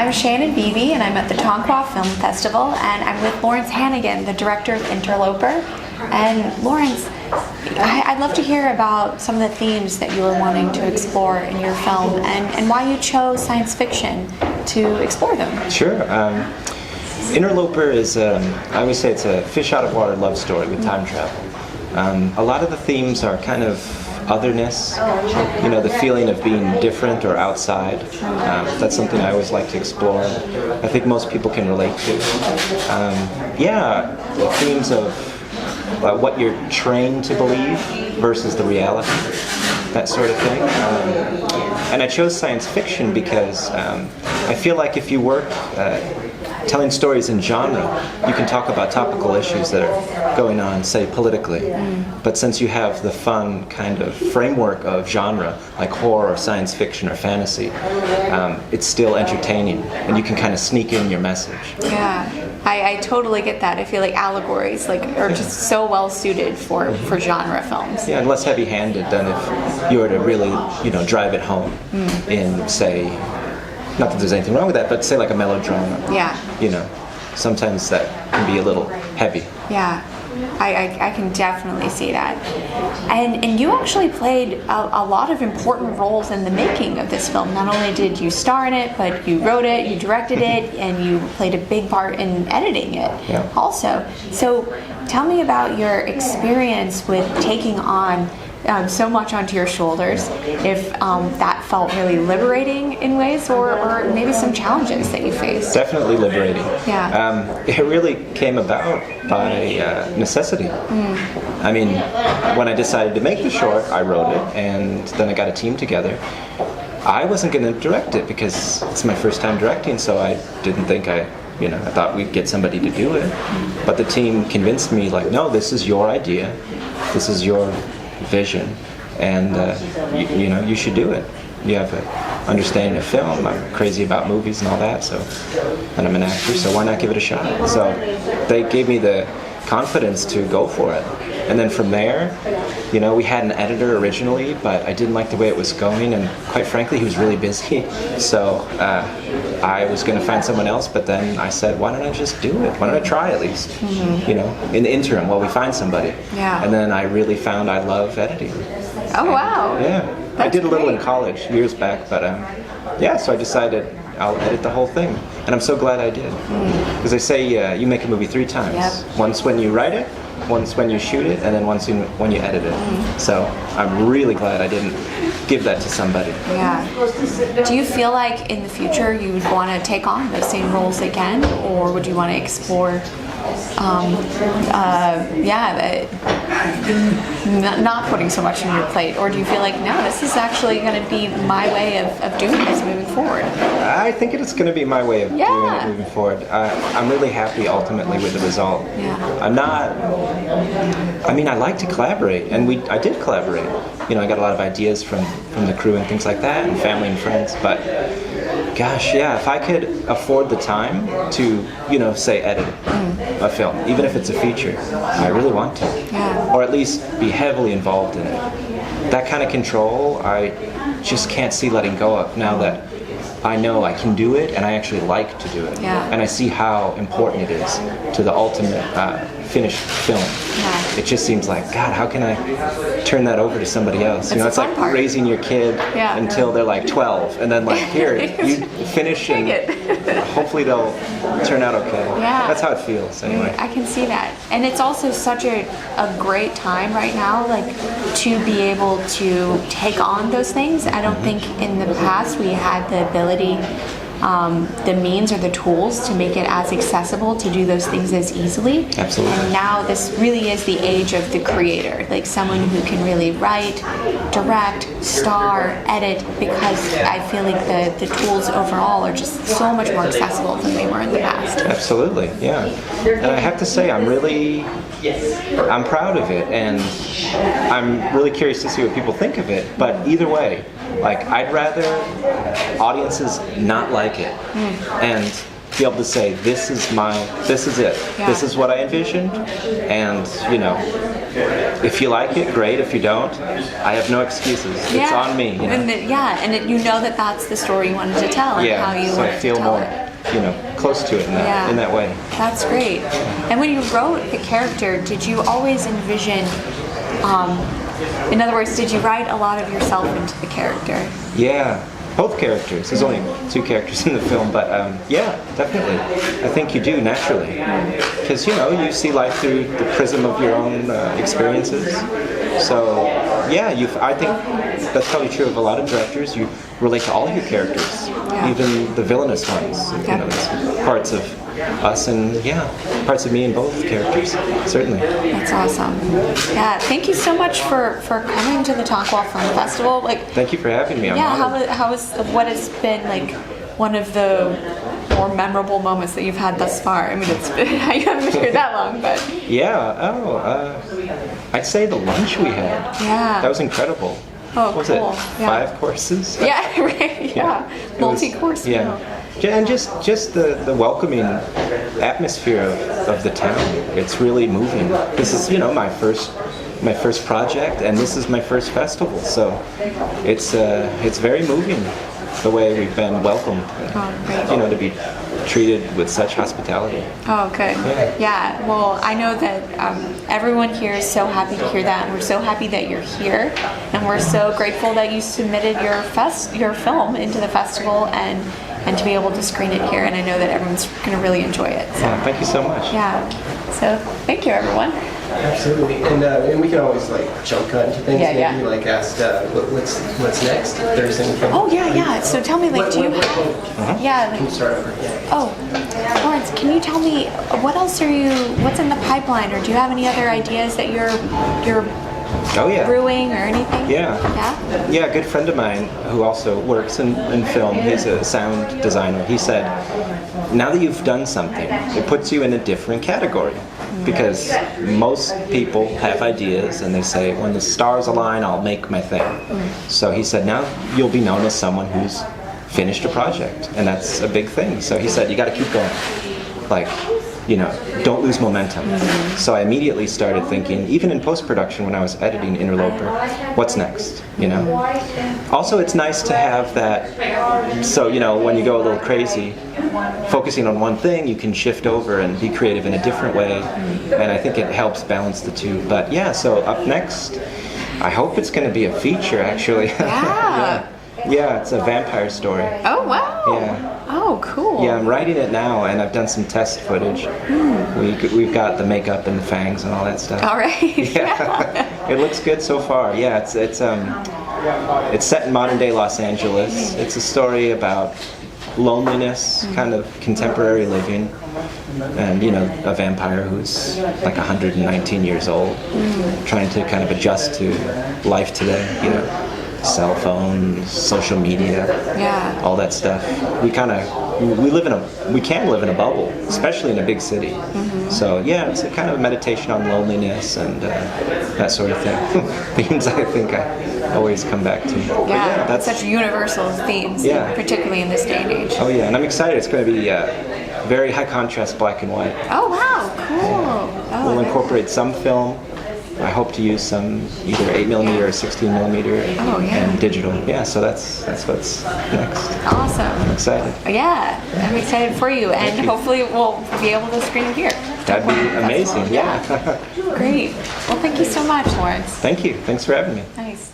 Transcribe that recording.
I'm Shannon Beeby, and I'm at the Tonkawa Film Festival, and I'm with Lawrence Hennigan, the director of Interloper. And Lawrence, I'd love to hear about some of the themes that you were wanting to explore in your film, and why you chose science fiction to explore them. Sure. Interloper is, I always say it's a fish out of water love story with time travel. A lot of the themes are kind of otherness, the feeling of being different or outside. That's something I always like to explore. I think most people can relate to. The themes of what you're trained to believe versus the reality, that sort of thing. And I chose science fiction because I feel like if you work telling stories in genre, you can talk about topical issues that are going on, say, politically. But since you have the fun kind of framework of genre, like horror or science fiction or fantasy, it's still entertaining, and you can kind of sneak in your message. Yeah, I totally get that. I feel like allegories are just so well suited for genre films. Yeah, and less heavy-handed than if you were to really, drive it home in, say, not that there's anything wrong with that, but say like a melodrama. Yeah. Sometimes that can be a little heavy. Yeah, I can definitely see that. And you actually played a lot of important roles in the making of this film. Not only did you star in it, but you wrote it, you directed it, and you played a big part in editing it also. So tell me about your experience with taking on so much onto your shoulders, if that felt really liberating in ways, or maybe some challenges that you faced. Definitely liberating. Yeah. It really came about by necessity. I mean, when I decided to make the short, I wrote it, and then I got a team together. I wasn't going to direct it because it's my first time directing, so I didn't think I thought we'd get somebody to do it. But the team convinced me, no, this is your idea, this is your vision, and you should do it. You have an understanding of film. I'm crazy about movies and all that, and I'm an actor, so why not give it a shot? So they gave me the confidence to go for it. And then from there, we had an editor originally, but I didn't like the way it was going, and quite frankly, he was really busy. So I was going to find someone else, but then I said, why don't I just do it? Why don't I try at least? In the interim while we find somebody. Yeah. And then I really found I love editing. Oh, wow. Yeah. That's I did a little great. in college years back, but so I decided I'll edit the whole thing. And I'm so glad I did. Because they say you make a movie 3 times. Yep. Once when you write it, once when you shoot it, and then once when you edit it. So I'm really glad I didn't give that to somebody. Yeah. Do you feel like in the future you would want to take on those same roles again, or would you want to explore not putting so much on your plate, or do you feel like, no, this is actually going to be my way of doing this moving forward? I think it's going to be my way of doing it moving forward. I'm really happy ultimately with the result. Yeah. I like to collaborate, and I did collaborate. I got a lot of ideas from the crew and things like that, and family and friends, but gosh, yeah, if I could afford the time to, say edit a film, even if it's a feature, I really want to. Yeah. Or at least be heavily involved in it. That kind of control, I just can't see letting go of now that I know I can do it, and I actually like to do it. Yeah. And I see how important it is to the ultimate finished film. Yeah. It just seems like, God, how can I turn that over to somebody else? That's It's the like fun part. raising your kid until they're 12, and then here, you finish, and hopefully they'll turn out okay. Yeah. That's how it feels, anyway. I can see that. And it's also such a great time right now, to be able to take on those things. I don't think in the past we had the ability, the means or the tools to make it as accessible to do those things as easily. Absolutely. And now this really is the age of the creator, someone who can really write, direct, star, edit, because I feel like the tools overall are just so much more accessible than they were in the past. Absolutely, yeah. And I have to say, I'm proud of it, and I'm really curious to see what people think of it, but either way, I'd rather audiences not like it, and be able to say, this is it. Yeah. This is what I envisioned, and you know, if you like it, great. If you don't, I have no excuses. Yeah. It's on me. You know? And you know that that's the story you wanted to tell, and how you so wanted I feel to tell more, it. you know, close to it in that way. That's great. And when you wrote the character, did you always envision, in other words, did you write a lot of yourself into the character? Yeah, both characters. There's only 2 characters in the film, but yeah, definitely. I think you do naturally, because you know, you see life through the prism of your own experiences. So yeah, I think that's probably true of a lot of directors. You relate to all of your characters, even the villainous ones. You know, there's parts of us and parts of me in both characters, certainly. That's awesome. Yeah, thank you so much for coming to the Tonkawa Film Festival. Thank you for having me. I'm honored. What has been one of the more memorable moments that you've had thus far? I mean, you haven't been here that long, but I'd say the lunch we had. Yeah, that was incredible. Oh, what was cool. it? 5 courses? Yeah, right. Yeah, multi-course meal. Yeah, and just the welcoming atmosphere of the town. It's really moving. This is, you know, my first project, and this is my first festival, so it's very moving the way we've been welcomed. Great. You know, to be treated with such hospitality. Oh, good. Yeah. Well, I know that everyone here is so happy to hear that, and we're so happy that you're here, and we're so grateful that you submitted your film into the festival and to be able to screen it here. And I know that everyone's going to really enjoy it. So. Yeah, thank you so much. Yeah. So thank you, everyone. Absolutely, and we can always jump cut into things. Yeah, maybe ask what's next. If there's anything. Oh yeah. So tell me, do you have? Can you start over? Oh, Lawrence, can you tell me what's in the pipeline, or do you have any other ideas that you're brewing or anything? Yeah, a good friend of mine who also works in film, he's a sound designer, he said, now that you've done something, it puts you in a different category. Because most people have ideas and they say, when the stars align, I'll make my thing. So he said, now you'll be known as someone who's finished a project, and that's a big thing. So he said, you got to keep going. Don't lose momentum. So I immediately started thinking, even in post-production when I was editing Interloper, what's next, you know? Also, it's nice to have that, so, you know, when you go a little crazy, focusing on one thing, you can shift over and be creative in a different way, and I think it helps balance the two. But yeah, so up next, I hope it's going to be a feature, actually. Yeah, it's a vampire story. Oh, wow. Yeah. Oh, cool. Yeah, I'm writing it now, and I've done some test footage. We've got the makeup and the fangs and all that stuff. All right. Yeah. It looks good so far. Yeah, it's set in modern day Los Angeles. It's a story about loneliness, kind of contemporary living, and, you know, a vampire who's 119 years old, trying to kind of adjust to life today, you know. Cell phones, social media, all that stuff. We can live in a bubble, especially in a big city. So yeah, it's a kind of meditation on loneliness and that sort of thing. Themes I think I always come back to. Yeah, that's such universal themes, particularly in this day and age. Oh yeah, and I'm excited. It's going to be very high contrast black and white. Oh wow, cool. We'll incorporate some film. I hope to use some either 8mm or 16mm and digital. Yeah, so that's what's next. Awesome. I'm excited. Yeah, I'm excited for you, and hopefully we'll be able to screen it here. That'd be amazing. Yeah. Great. Well, thank you so much, Lawrence. Thank you. Thanks for having me. Nice.